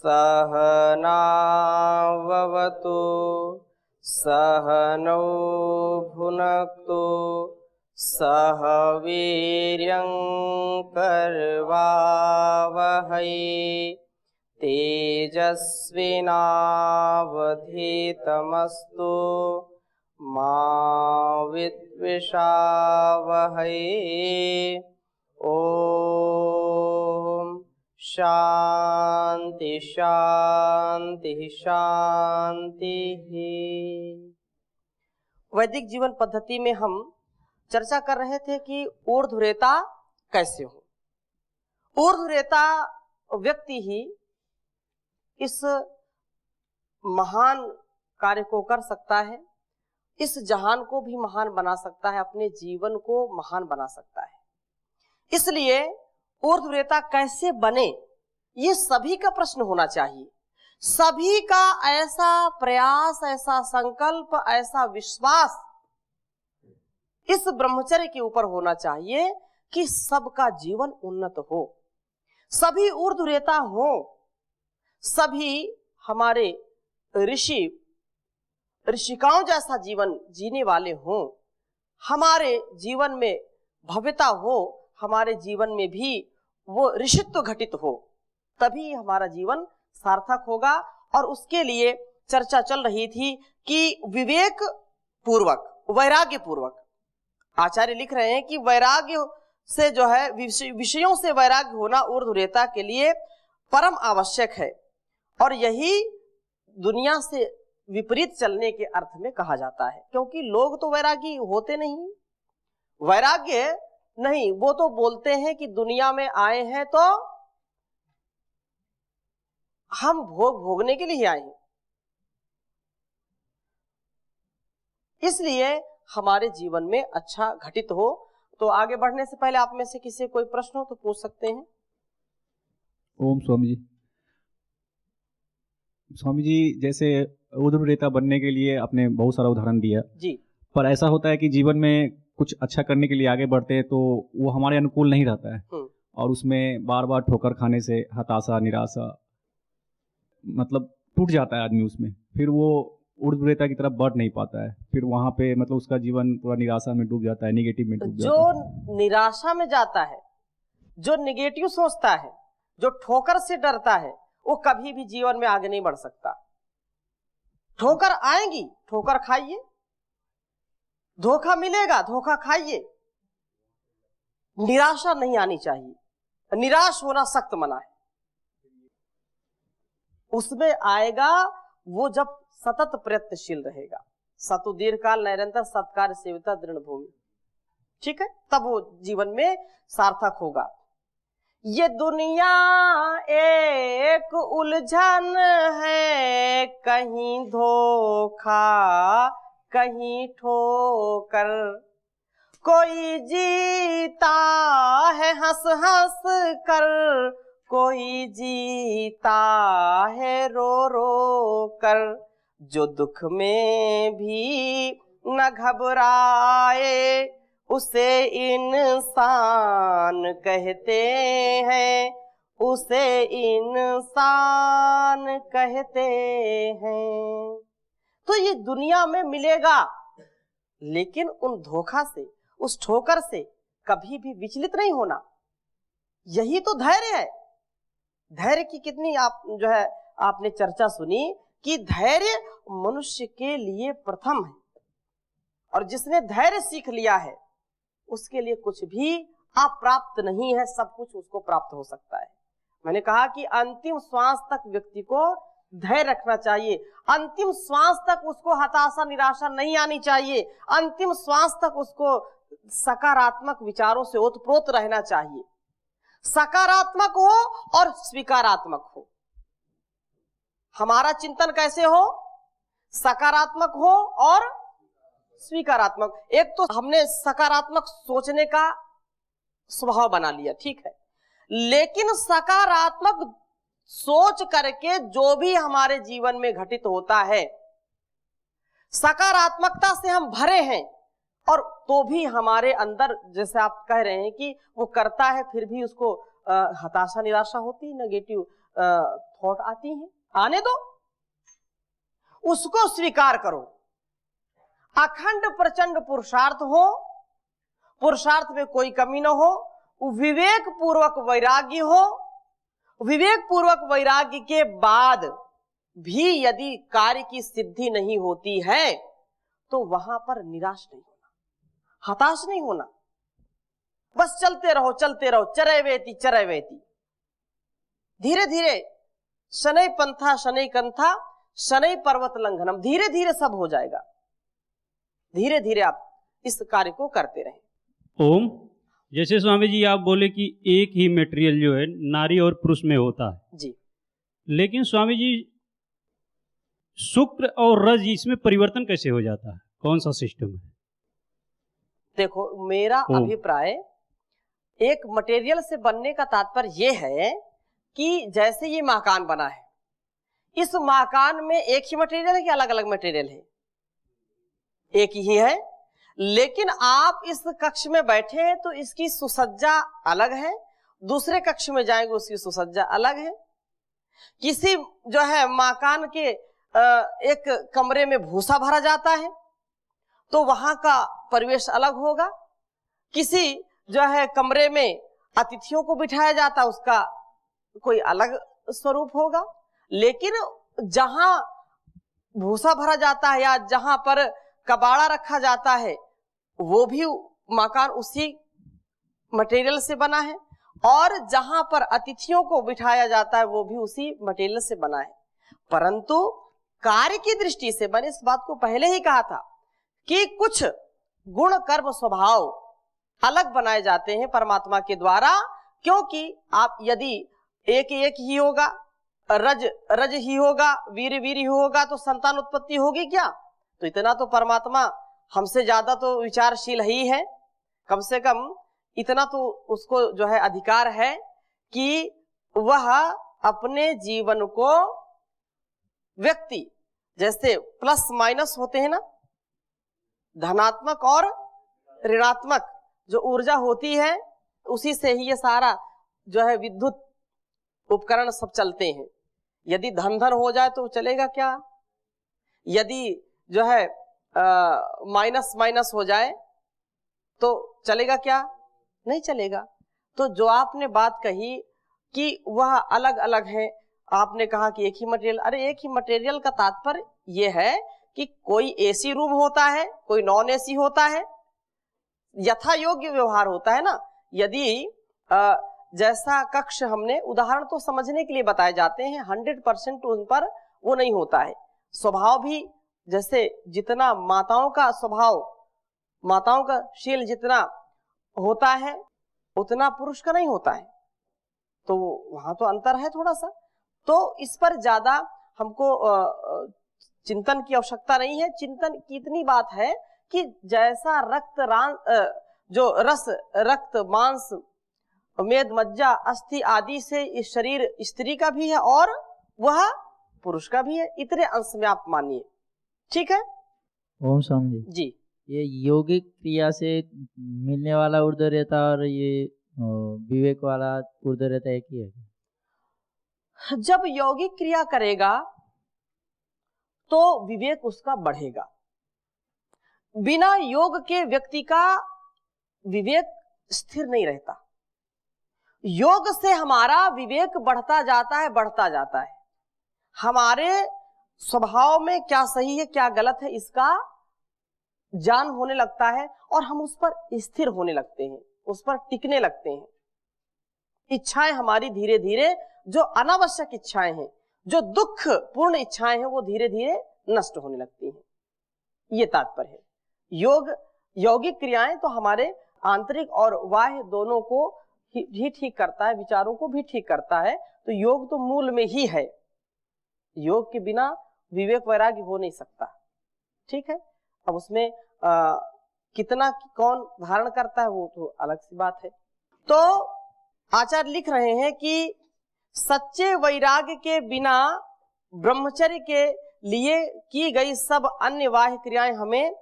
सहनाववतु सहनौ भुनक्तु सह वीर्यं करवावहै तेजस्विनावधीतमस्तु मा विद्विषावहै। ओम शांति शांति शांति। वैदिक जीवन पद्धति में हम चर्चा कर रहे थे कि ऊर्ध्वरेता कैसे हो। ऊर्ध्वरेता व्यक्ति ही इस महान कार्य को कर सकता है, इस जहान को भी महान बना सकता है, अपने जीवन को महान बना सकता है। इसलिए ऊर्ध्वरेता कैसे बने, ये सभी का प्रश्न होना चाहिए। सभी का ऐसा प्रयास, ऐसा संकल्प, ऐसा विश्वास इस ब्रह्मचर्य के ऊपर होना चाहिए कि सबका जीवन उन्नत हो, सभी ऊर्ध्वरेता हो, सभी हमारे ऋषिकाओं जैसा जीवन जीने वाले हों, हमारे जीवन में भव्यता हो, हमारे जीवन में भी वो ऋषित्व घटित हो, तभी हमारा जीवन सार्थक होगा। और उसके लिए चर्चा चल रही थी कि विवेक पूर्वक, वैराग्य पूर्वक, आचार्य लिख रहे हैं कि वैराग्य से जो है, विषयों से वैराग्य होना ऊर्ध्वरेता के लिए परम आवश्यक है। और यही दुनिया से विपरीत चलने के अर्थ में कहा जाता है, क्योंकि लोग तो वैरागी होते नहीं, वैराग्य नहीं, वो तो बोलते हैं कि दुनिया में आए हैं तो हम भोगने के लिए ही आए हैं। इसलिए हमारे जीवन में अच्छा घटित हो। तो आगे बढ़ने से पहले आप में से किसी कोई प्रश्न हो तो पूछ सकते हैं। ओम स्वामी जी। स्वामी जी, जैसे ऊर्ध्वरेता बनने के लिए आपने बहुत सारा उदाहरण दिया जी, पर ऐसा होता है कि जीवन में कुछ अच्छा करने के लिए आगे बढ़ते हैं तो वो हमारे अनुकूल नहीं रहता है और उसमें बार बार ठोकर खाने से हताशा, निराशा, मतलब टूट जाता है आदमी उसमें, फिर वो ऊर्ध्वरेता की तरफ बढ़ नहीं पाता है, फिर वहां पे मतलब उसका जीवन पूरा निराशा में डूब जाता है, निगेटिव में डूब जाता है। जो निराशा में जाता है, जो निगेटिव सोचता है, जो ठोकर से डरता है, वो कभी भी जीवन में आगे नहीं बढ़ सकता। ठोकर आएंगी, ठोकर खाइए, धोखा मिलेगा, धोखा खाइए, निराशा नहीं आनी चाहिए। निराश होना सख्त मना है। उसमें आएगा वो जब सतत प्रयत्नशील रहेगा। सतु दीर्घकाल निरंतर सत्कार सेविता दृढ़ भूमि, ठीक है, तब वो जीवन में सार्थक होगा। ये दुनिया एक उलझन है, कहीं धोखा कहीं ठोकर, कोई जीता है हंस हंस कर, कोई जीता है रो रो कर। जो दुख में भी न घबराए उसे इंसान कहते हैं, उसे इंसान कहते हैं। तो ये दुनिया में मिलेगा, लेकिन उन धोखा से, उस ठोकर से कभी भी विचलित नहीं होना। यही तो धैर्य है। धैर्य की कितनी आप जो है आपने चर्चा सुनी कि धैर्य मनुष्य के लिए प्रथम है, और जिसने धैर्य सीख लिया है उसके लिए कुछ भी अप्राप्त नहीं है, सब कुछ उसको प्राप्त हो सकता है। मैंने कहा कि अंतिम श्वास तक व्यक्ति को धैर्य रखना चाहिए, अंतिम श्वास तक उसको हताशा, निराशा नहीं आनी चाहिए, अंतिम श्वास तक उसको सकारात्मक विचारों से ओतप्रोत रहना चाहिए। सकारात्मक हो और स्वीकारात्मक हो। हमारा चिंतन कैसे हो? सकारात्मक हो और स्वीकारात्मक। एक तो हमने सकारात्मक सोचने का स्वभाव बना लिया, ठीक है, लेकिन सकारात्मक सोच करके जो भी हमारे जीवन में घटित होता है, सकारात्मकता से हम भरे हैं, और तो भी हमारे अंदर, जैसे आप कह रहे हैं कि वो करता है फिर भी उसको हताशा, निराशा होती, नेगेटिव थॉट आती हैं, आने दो, उसको स्वीकार करो। अखंड प्रचंड पुरुषार्थ हो, पुरुषार्थ में कोई कमी न हो, विवेक पूर्वक वैराग्य हो, विवेक पूर्वक वैराग्य के बाद भी यदि कार्य की सिद्धि नहीं होती है तो वहां पर निराश नहीं होना, हताश नहीं होना, बस चलते रहो चरय वेति। धीरे धीरे शनै पंथा शनै कंथा शनै पर्वत लंघनम, धीरे धीरे सब हो जाएगा। धीरे धीरे आप इस कार्य को करते रहें। ओम, जैसे स्वामी जी आप बोले कि एक ही मटेरियल जो है नारी और पुरुष में होता है जी, लेकिन स्वामी जी शुक्र और रज इसमें परिवर्तन कैसे हो जाता है, कौन सा सिस्टम है? देखो मेरा अभिप्राय, एक मटेरियल से बनने का तात्पर्य यह है कि जैसे ये मकान बना है, इस मकान में एक ही मटेरियल है कि अलग अलग मटेरियल है? एक ही है, लेकिन आप इस कक्ष में बैठे हैं तो इसकी सुसज्जा अलग है, दूसरे कक्ष में जाएंगे उसकी सुसज्जा अलग है। किसी जो है मकान के एक कमरे में भूसा भरा जाता है तो वहां का परिवेश अलग होगा, किसी जो है कमरे में अतिथियों को बिठाया जाता है उसका कोई अलग स्वरूप होगा। लेकिन जहां भूसा भरा जाता है या जहां पर कबाड़ा रखा जाता है वो भी मकान उसी मटेरियल से बना है, और जहां पर अतिथियों को बिठाया जाता है वो भी उसी मटेरियल से बना है। परंतु कार्य की दृष्टि से, मैंने इस बात को पहले ही कहा था कि कुछ गुण कर्म स्वभाव अलग बनाए जाते हैं परमात्मा के द्वारा, क्योंकि आप यदि एक ही होगा, रज ही होगा, वीर ही होगा तो संतान उत्पत्ति होगी क्या? तो इतना तो परमात्मा हमसे ज्यादा तो विचारशील ही है, कम से कम इतना तो उसको जो है अधिकार है कि वह अपने जीवन को व्यक्ति, जैसे प्लस माइनस होते हैं ना, धनात्मक और ऋणात्मक जो ऊर्जा होती है उसी से ही ये सारा जो है विद्युत उपकरण सब चलते हैं। यदि धन हो जाए तो चलेगा क्या? यदि जो है माइनस हो जाए तो चलेगा क्या? नहीं चलेगा। तो जो आपने बात कही कि वह अलग अलग है, आपने कहा कि एक ही मटेरियल, अरे एक ही मटेरियल का तात्पर्य यह है कि कोई एसी रूम होता है, कोई नॉन एसी होता है, यथा योग्य व्यवहार होता है ना। यदि जैसा कक्ष, हमने उदाहरण तो समझने के लिए बताए जाते हैं, 100% उन पर वो नहीं होता है। स्वभाव भी जैसे जितना माताओं का स्वभाव, माताओं का शील जितना होता है उतना पुरुष का नहीं होता है, तो वहां तो अंतर है थोड़ा सा। तो इस पर ज्यादा हमको चिंतन की आवश्यकता नहीं है। चिंतन की इतनी बात है कि जैसा जो रस, रक्त, मांस, मेद, मज्जा, अस्थि आदि से इस शरीर स्त्री का भी है और वह पुरुष का भी है, इतने अंश में आप मानिए, ठीक है? ओम स्वामी जी, ये योगिक क्रिया से मिलने वाला ऊर्ध्व रहता और ये विवेक वाला ऊर्ध्व रहता एक ही है? जब यौगिक क्रिया करेगा तो विवेक उसका बढ़ेगा। बिना योग के व्यक्ति का विवेक स्थिर नहीं रहता। योग से हमारा विवेक बढ़ता जाता है। हमारे स्वभाव में क्या सही है क्या गलत है इसका ज्ञान होने लगता है और हम उस पर स्थिर होने लगते हैं, उस पर टिकने लगते हैं। इच्छाएं हमारी धीरे धीरे, जो अनावश्यक इच्छाएं हैं, जो दुख पूर्ण इच्छाएं हैं, वो धीरे धीरे नष्ट होने लगती हैं। ये तात्पर्य है। यौगिक क्रियाएं तो हमारे आंतरिक और बाह्य दोनों को ही ठीक करता है, विचारों को भी ठीक करता है। तो योग तो मूल में ही है। योग के बिना विवेक वैराग्य हो नहीं सकता, ठीक है? अब उसमें कितना कौन धारण करता है वो तो अलग सी बात है। तो आचार्य लिख रहे हैं कि सच्चे वैराग्य के बिना ब्रह्मचर्य के लिए की गई सब अन्य बाह्य क्रियाएं हमें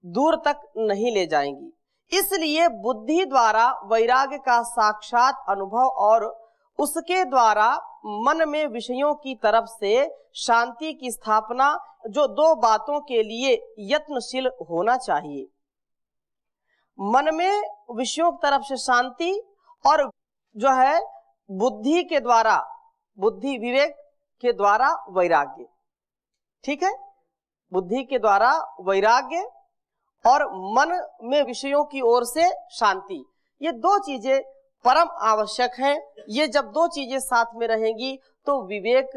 दूर तक नहीं ले जाएंगी। इसलिए बुद्धि द्वारा वैराग्य का साक्षात अनुभव और उसके द्वारा मन में विषयों की तरफ से शांति की स्थापना, जो दो बातों के लिए यत्नशील होना चाहिए। मन में विषयों की तरफ से शांति और जो है बुद्धि के द्वारा, बुद्धि विवेक के द्वारा वैराग्य। ठीक है, बुद्धि के द्वारा वैराग्य और मन में विषयों की ओर से शांति, ये दो चीजें परम आवश्यक हैं। ये जब दो चीजें साथ में रहेंगी तो विवेक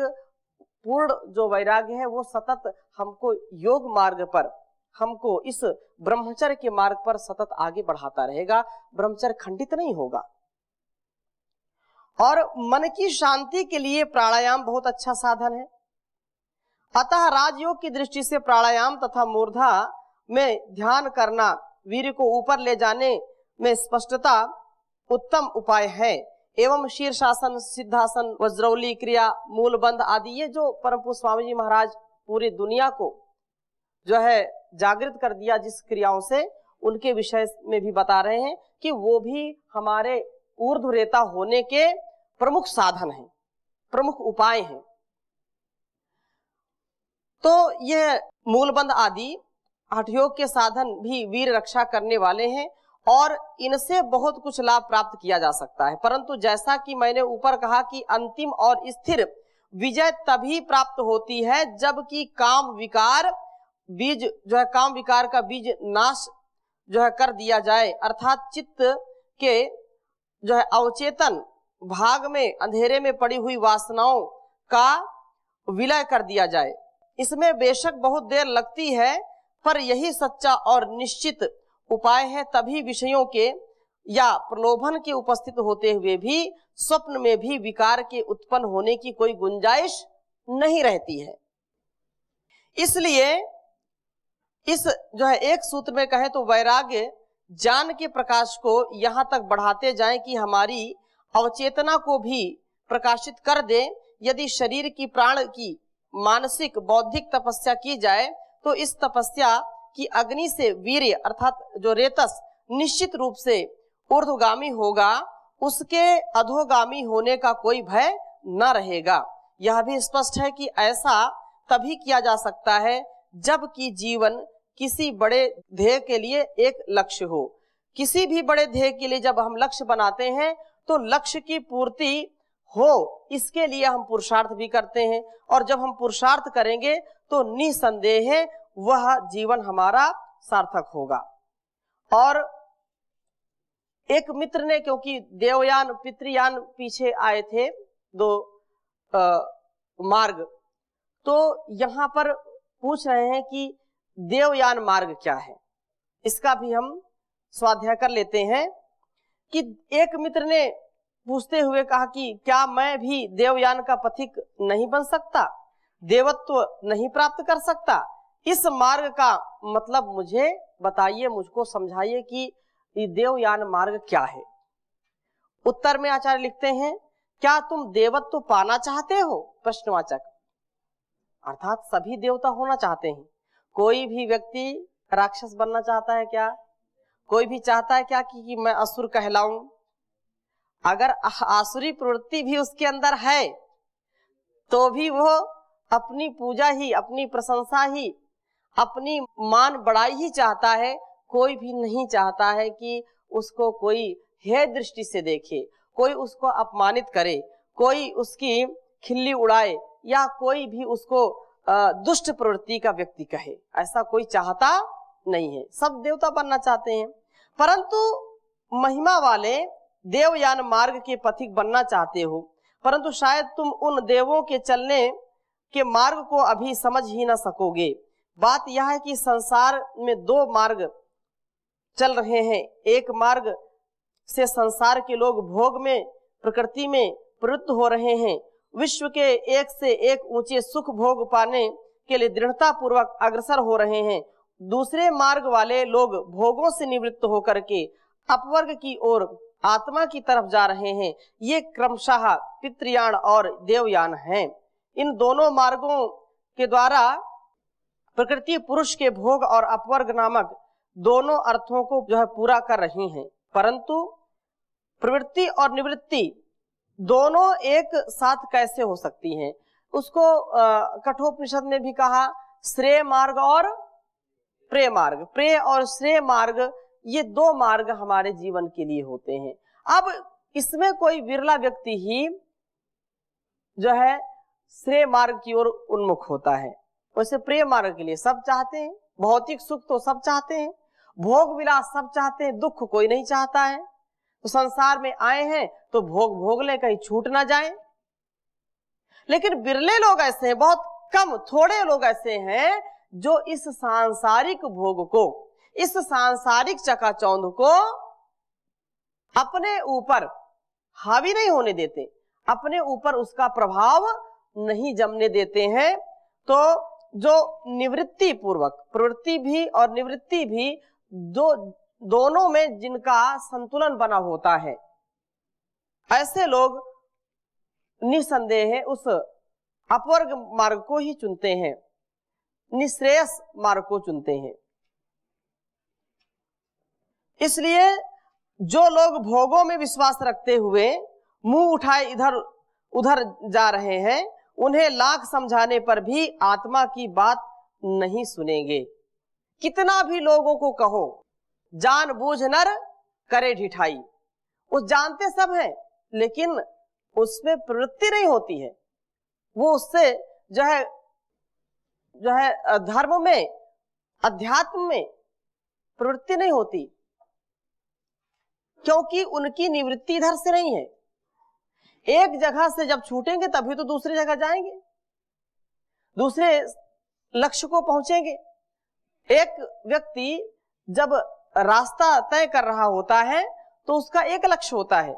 पूर्ण जो वैराग्य है वो सतत हमको योग मार्ग पर, हमको इस ब्रह्मचर्य के मार्ग पर सतत आगे बढ़ाता रहेगा। ब्रह्मचर्य खंडित नहीं होगा। और मन की शांति के लिए प्राणायाम बहुत अच्छा साधन है। अतः राजयोग की दृष्टि से प्राणायाम तथा मूर्धा में ध्यान करना वीर्य को ऊपर ले जाने में स्पष्टता उत्तम उपाय है। एवं शीर्षासन, सिद्धासन, वज्रौली क्रिया, मूलबंध आदि, ये जो परम पूज्य स्वामी जी महाराज पूरी दुनिया को जो है जागृत कर दिया जिस क्रियाओं से, उनके विषय में भी बता रहे हैं कि वो भी हमारे ऊर्ध्वरेता होने के प्रमुख साधन हैं, प्रमुख उपाय हैं। तो ये मूलबंध आदि हठयोग के साधन भी वीर रक्षा करने वाले हैं और इनसे बहुत कुछ लाभ प्राप्त किया जा सकता है। परंतु जैसा कि मैंने ऊपर कहा कि अंतिम और स्थिर विजय तभी प्राप्त होती है जबकि काम विकार बीज जो है, काम विकार का बीज नाश जो है कर दिया जाए, अर्थात चित्त के जो है अवचेतन भाग में अंधेरे में पड़ी हुई वासनाओं का विलय कर दिया जाए। इसमें बेशक बहुत देर लगती है, पर यही सच्चा और निश्चित उपाय है। तभी विषयों के या प्रलोभन के उपस्थित होते हुए भी स्वप्न में भी विकार के उत्पन्न होने की कोई गुंजाइश नहीं रहती है। इसलिए इस जो है एक सूत्र में कहें तो वैराग्य ज्ञान के प्रकाश को यहां तक बढ़ाते जाएं कि हमारी अवचेतना को भी प्रकाशित कर दे। यदि शरीर की, प्राण की मानसिक बौद्धिक तपस्या की जाए तो इस तपस्या की अग्नि से वीर्य अर्थात जो रेतस निश्चित रूप से ऊर्ध्वगामी होगा, उसके अधोगामी होने का कोई भय न रहेगा। यह भी स्पष्ट है कि ऐसा तभी किया जा सकता है जबकि जीवन किसी बड़े ध्येय के लिए एक लक्ष्य हो। किसी भी बड़े ध्येय के लिए जब हम लक्ष्य बनाते हैं तो लक्ष्य की पूर्ति हो, इसके लिए हम पुरुषार्थ भी करते हैं। और जब हम पुरुषार्थ करेंगे तो निसंदेह वह जीवन हमारा सार्थक होगा। और एक मित्र ने, क्योंकि देवयान पितृयान पीछे आए थे दो मार्ग, तो यहाँ पर पूछ रहे हैं कि देवयान मार्ग क्या है। इसका भी हम स्वाध्याय कर लेते हैं कि एक मित्र ने पूछते हुए कहा कि क्या मैं भी देवयान का पथिक नहीं बन सकता, देवत्व नहीं प्राप्त कर सकता? इस मार्ग का मतलब मुझे बताइए, मुझको समझाइए कि ये देवयान मार्ग क्या है। उत्तर में आचार्य लिखते हैं, क्या तुम देवत्व पाना चाहते हो? प्रश्नवाचक, अर्थात सभी देवता होना चाहते हैं। कोई भी व्यक्ति राक्षस बनना चाहता है क्या? कोई भी चाहता है क्या कि मैं असुर कहलाऊं? अगर आसुरी प्रवृत्ति भी उसके अंदर है तो भी वो अपनी पूजा ही, अपनी प्रशंसा ही, अपनी मान बढ़ाई ही चाहता है। कोई भी नहीं चाहता है कि उसको कोई हेय दृष्टि से देखे, कोई उसको अपमानित करे, कोई उसकी खिल्ली उड़ाए या कोई भी उसको दुष्ट प्रवृत्ति का व्यक्ति कहे। ऐसा कोई चाहता नहीं है, सब देवता बनना चाहते हैं। परंतु महिमा वाले देवयान मार्ग के पथिक बनना चाहते हो, परंतु शायद तुम उन देवों के चलने के मार्ग को अभी समझ ही ना सकोगे। बात यह है कि संसार में दो मार्ग चल रहे हैं। एक मार्ग से संसार के लोग भोग में, प्रकृति में प्रवृत्त हो रहे हैं, विश्व के एक से एक ऊंचे सुख भोग पाने के लिए दृढ़ता पूर्वक अग्रसर हो रहे हैं। दूसरे मार्ग वाले लोग भोगों से निवृत्त होकर के अपवर्ग की ओर, आत्मा की तरफ जा रहे हैं। ये क्रमशः पितृयान और देवयान हैं। इन दोनों मार्गों के द्वारा प्रकृति पुरुष के भोग और अपवर्ग नामक दोनों अर्थों को जो है पूरा कर रही हैं। परंतु प्रवृत्ति और निवृत्ति दोनों एक साथ कैसे हो सकती हैं? उसको कठोपनिषद में भी कहा श्रेय मार्ग और प्रेय मार्ग। प्रेय और श्रेय मार्ग, ये दो मार्ग हमारे जीवन के लिए होते हैं। अब इसमें कोई विरला व्यक्ति ही जो है श्रेय मार्ग की ओर उन्मुख होता है। वैसे प्रेय मार्ग के लिए सब चाहते हैं, भौतिक सुख तो सब चाहते हैं, भोग विलास सब चाहते हैं, दुख कोई नहीं चाहता है। तो संसार में आए हैं तो भोग ले, कहीं छूट ना जाए। लेकिन बिरले लोग ऐसे हैं, बहुत कम थोड़े लोग ऐसे हैं जो इस सांसारिक भोग को, इस सांसारिक चकाचौंध को अपने ऊपर हावी नहीं होने देते, अपने ऊपर उसका प्रभाव नहीं जमने देते हैं। तो जो निवृत्ति पूर्वक प्रवृत्ति भी और निवृत्ति भी दोनों में जिनका संतुलन बना होता है, ऐसे लोग निसंदेह उस अपवर्ग मार्ग को ही चुनते हैं, निश्रेयस मार्ग को चुनते हैं। इसलिए जो लोग भोगों में विश्वास रखते हुए मुंह उठाए इधर उधर जा रहे हैं, उन्हें लाख समझाने पर भी आत्मा की बात नहीं सुनेंगे। कितना भी लोगों को कहो, जानबूझ नर करे ढिठाई, वो जानते सब हैं लेकिन उसमें प्रवृत्ति नहीं होती है। वो उससे जो है धर्म में, अध्यात्म में प्रवृत्ति नहीं होती, क्योंकि उनकी निवृत्ति इधर से नहीं है। एक जगह से जब छूटेंगे तभी तो दूसरी जगह जाएंगे, दूसरे लक्ष्य को पहुंचेंगे। एक व्यक्ति जब रास्ता तय कर रहा होता है तो उसका एक लक्ष्य होता है,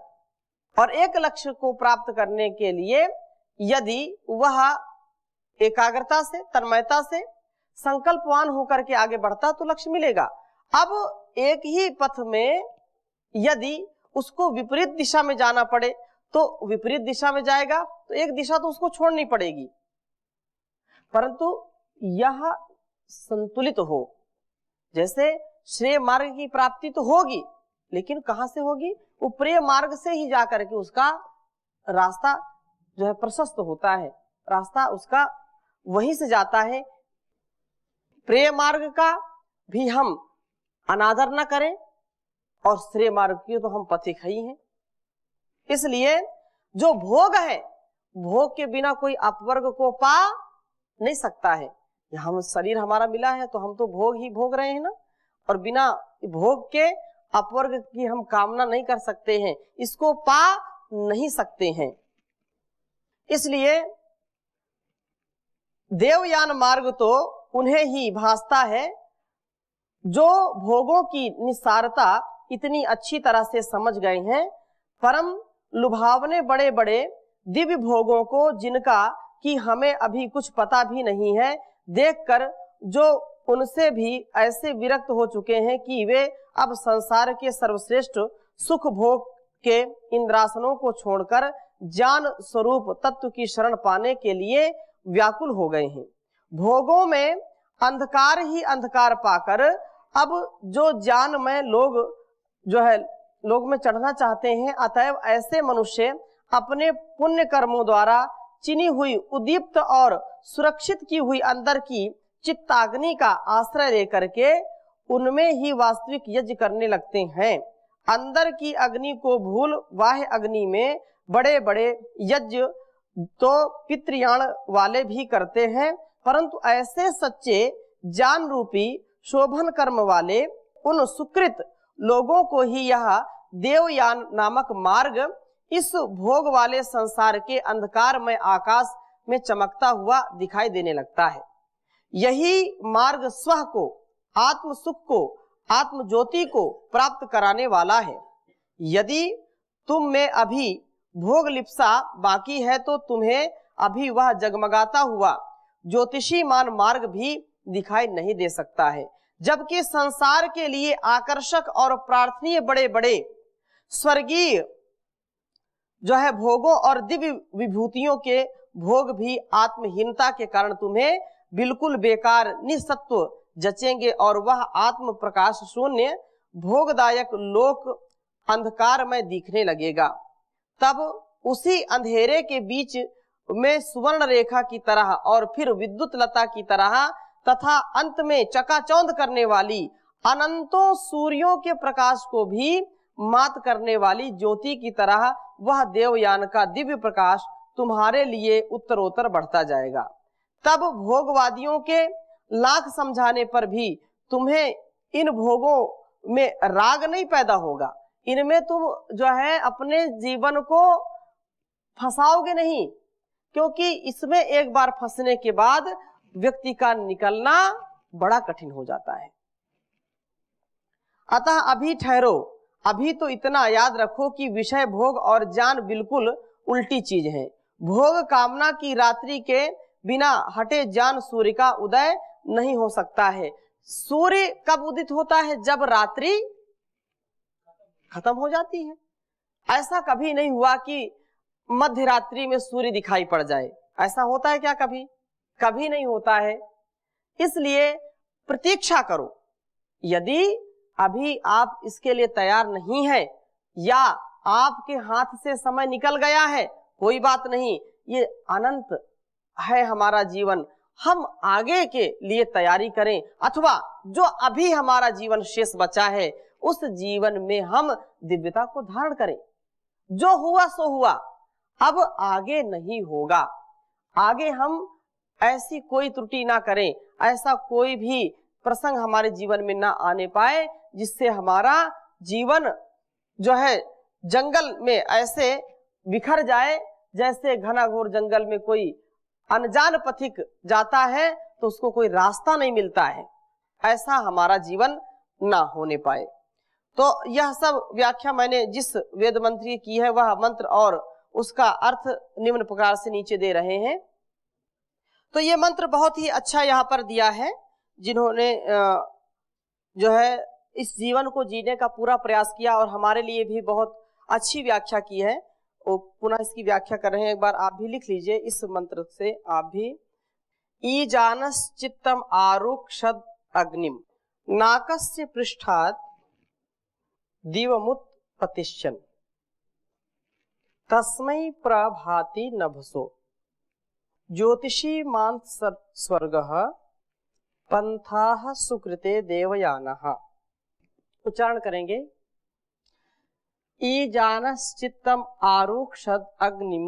और एक लक्ष्य को प्राप्त करने के लिए यदि वह एकाग्रता से, तन्मयता से, संकल्पवान होकर के आगे बढ़ता तो लक्ष्य मिलेगा। अब एक ही पथ में यदि उसको विपरीत दिशा में जाना पड़े तो विपरीत दिशा में जाएगा, तो एक दिशा तो उसको छोड़नी पड़ेगी। परंतु यह संतुलित हो, जैसे श्रेय मार्ग की प्राप्ति तो होगी, लेकिन कहां से होगी? वो प्रेय मार्ग से ही जाकर के उसका रास्ता जो है प्रशस्त होता है, रास्ता उसका वहीं से जाता है। प्रेय मार्ग का भी हम अनादर न करें और श्रेय मार्ग की तो हम पथिक ही हैं। इसलिए जो भोग है, भोग के बिना कोई अपवर्ग को पा नहीं सकता है। हम शरीर हमारा मिला है तो हम तो भोग ही भोग रहे हैं ना, और बिना भोग के अपवर्ग की हम कामना नहीं कर सकते हैं, इसको पा नहीं सकते हैं। इसलिए देवयान मार्ग तो उन्हें ही भासता है जो भोगों की निस्सारता इतनी अच्छी तरह से समझ गए हैं। परम लुभावने बड़े बड़े दिव्य भोगों को, जिनका कि हमें अभी कुछ पता भी नहीं है, देखकर जो उनसे भी ऐसे विरक्त हो चुके हैं कि वे अब संसार के सर्वश्रेष्ठ सुख भोग के इंद्रासनों को छोड़कर ज्ञान स्वरूप तत्व की शरण पाने के लिए व्याकुल हो गए हैं। भोगों में अंधकार ही अंधकार पाकर अब जो ज्ञान में लोग में चढ़ना चाहते हैं, अतएव ऐसे मनुष्य अपने पुण्य कर्मों द्वारा चिनी हुई, उद्दीप्त और सुरक्षित की हुई अंदर की चित्ताग्नि का आश्रय लेकर के उनमें ही वास्तविक यज्ञ करने लगते हैं। अंदर की अग्नि को भूल बाह्य अग्नि में बड़े बड़े यज्ञ तो पितृयाण वाले भी करते हैं, परंतु ऐसे सच्चे ज्ञान रूपी शोभन कर्म वाले उन सुकृत लोगों को ही यह देवयान नामक मार्ग इस भोग वाले संसार के अंधकार में आकाश में चमकता हुआ दिखाई देने लगता है। यही मार्ग स्व को, आत्म सुख को, आत्म ज्योति को प्राप्त कराने वाला है। यदि तुम में अभी भोग लिप्सा बाकी है तो तुम्हें अभी वह जगमगाता हुआ ज्योतिषीमान मार्ग भी दिखाई नहीं दे सकता है। जबकि संसार के लिए आकर्षक और प्रार्थनीय बड़े बड़े स्वर्गीय जो है भोगों और दिव्य विभूतियों के भोग भी आत्महीनता के कारण तुम्हें बिल्कुल बेकार निसत्व जचेंगे, और वह आत्म प्रकाश शून्य भोगदायक लोक अंधकार में दिखने लगेगा। तब उसी अंधेरे के बीच में सुवर्ण रेखा की तरह और फिर विद्युत लता की तरह तथा अंत में चकाचौंध करने वाली अनंतों सूर्यों के प्रकाश को भी मात करने वाली ज्योति की तरह वह देवयान का दिव्य प्रकाश तुम्हारे लिए उत्तरोत्तर बढ़ता जाएगा। तब भोगवादियों के लाख समझाने पर भी तुम्हें इन भोगों में राग नहीं पैदा होगा, इनमें तुम जो है अपने जीवन को फंसाओगे नहीं, क्योंकि इसमें एक बार फंसने के बाद व्यक्ति का निकलना बड़ा कठिन हो जाता है। अतः अभी ठहरो, अभी तो इतना याद रखो कि विषय भोग और ज्ञान बिल्कुल उल्टी चीज है। भोग कामना की रात्रि के बिना हटे ज्ञान सूर्य का उदय नहीं हो सकता है। सूर्य कब उदित होता है? जब रात्रि खत्म हो जाती है। ऐसा कभी नहीं हुआ कि मध्य रात्रि में सूर्य दिखाई पड़ जाए, ऐसा होता है क्या? कभी कभी नहीं होता है। इसलिए प्रतीक्षा करो। यदि अभी आप इसके लिए तैयार नहीं है या आपके हाथ से समय निकल गया है, कोई बात नहीं, ये अनंत है हमारा जीवन, हम आगे के लिए तैयारी करें, अथवा जो अभी हमारा जीवन शेष बचा है उस जीवन में हम दिव्यता को धारण करें। जो हुआ सो हुआ, अब आगे नहीं होगा। आगे हम ऐसी कोई त्रुटि ना करें, ऐसा कोई भी प्रसंग हमारे जीवन में ना आने पाए जिससे हमारा जीवन जो है जंगल में ऐसे बिखर जाए जैसे घनाघोर जंगल में कोई अनजान पथिक जाता है तो उसको कोई रास्ता नहीं मिलता है, ऐसा हमारा जीवन ना होने पाए। तो यह सब व्याख्या मैंने जिस वेद मंत्र की की है वह मंत्र और उसका अर्थ निम्न प्रकार से नीचे दे रहे हैं। तो ये मंत्र बहुत ही अच्छा यहाँ पर दिया है। जिन्होंने जो है इस जीवन को जीने का पूरा प्रयास किया और हमारे लिए भी बहुत अच्छी व्याख्या की है, वो पुनः इसकी व्याख्या कर रहे हैं। एक बार आप भी लिख लीजिए इस मंत्र से आप भी। ई जानस चित्तम आरुक्षद अग्निम नाकस्य पृष्ठात् दिवमुत्पतिष्यन् तस्मै प्रभाति नभसो ज्योतिषी मान स्वर्गः पंथाः सुकृते देवयानः। उच्चारण करेंगे। ई जानस चित्तम आरुक्षद अग्निम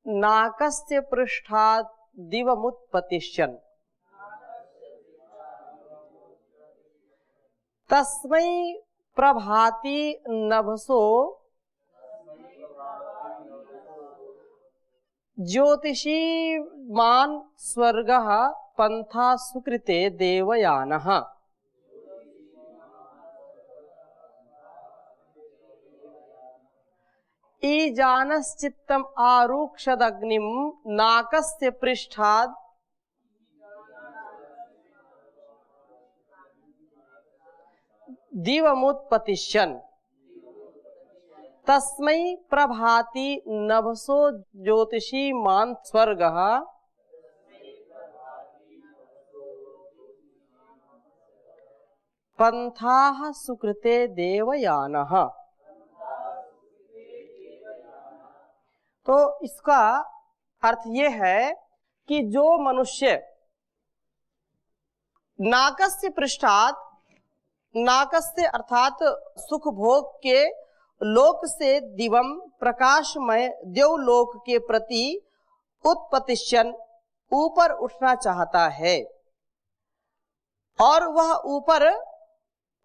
नाकस्य पृष्ठात् दिवमुत्पतिष्यन् तस्मै प्रभाति नभसो ज्योतिषी मान स्वर्गः पंथा सुकृते देवयानः। ई जानश्चित्तम आरुक्षदग्निम नाकस्य पृष्ठात् दिवमुत्पतिष्यन् तस्मै प्रभाति नभसो ज्योतिषी मान स्वर्गः पंथाः सुकृते देवयानः। तो इसका अर्थ ये है कि जो मनुष्य नाकस्य पृष्ठात्, नाकस्य अर्थात सुख भोग के लोक से दिवम प्रकाशमय देवलोक के प्रति उत्पतिष्यन् ऊपर उठना चाहता है और वह ऊपर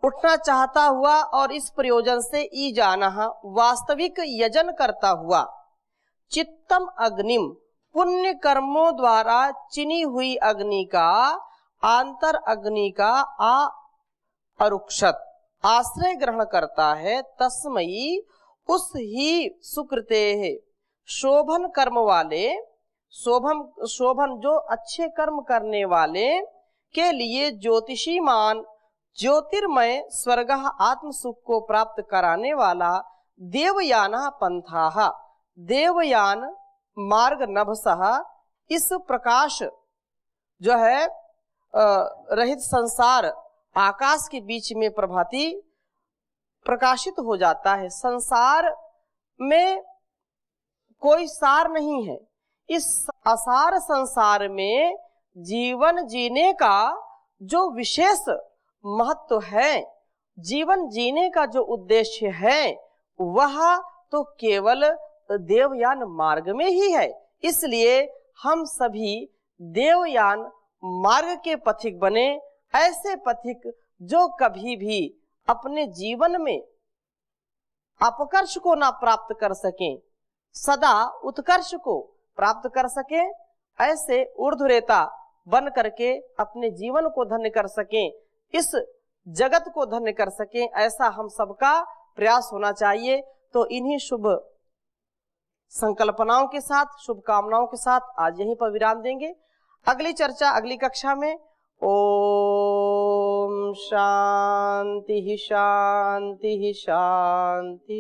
उठना चाहता हुआ और इस प्रयोजन से ई जाना वास्तविक यजन करता हुआ चित्तम अग्निम पुण्य कर्मों द्वारा चिनी हुई अग्नि का आंतर अग्नि का अरुक्षत आश्रय ग्रहण करता है। तस्मयी उस ही सुकृते है शोभन कर्म वाले, शोभन जो अच्छे कर्म करने वाले के लिए ज्योतिषीमान ज्योतिर्मय स्वर्ग आत्म सुख को प्राप्त कराने वाला देवयान पंथा देवयान मार्ग नभसः इस प्रकाश जो है रहित संसार आकाश के बीच में प्रभाती प्रकाशित हो जाता है। संसार में कोई सार नहीं है। इस असार संसार में जीवन जीने का जो विशेष महत्व है, जीवन जीने का जो उद्देश्य है, वह तो केवल देवयान मार्ग में ही है। इसलिए हम सभी देवयान मार्ग के पथिक बने, ऐसे पथिक जो कभी भी अपने जीवन में अपकर्ष को ना प्राप्त कर सकें, सदा उत्कर्ष को प्राप्त कर सकें, ऐसे ऊर्ध्वरेता बन करके अपने जीवन को धन्य कर सकें, इस जगत को धन्य कर सकें, ऐसा हम सबका प्रयास होना चाहिए। तो इन्हीं शुभ संकल्पनाओं के साथ, शुभकामनाओं के साथ आज यहीं पर विराम देंगे। अगली चर्चा अगली कक्षा में। ओम शांति शांति शांति।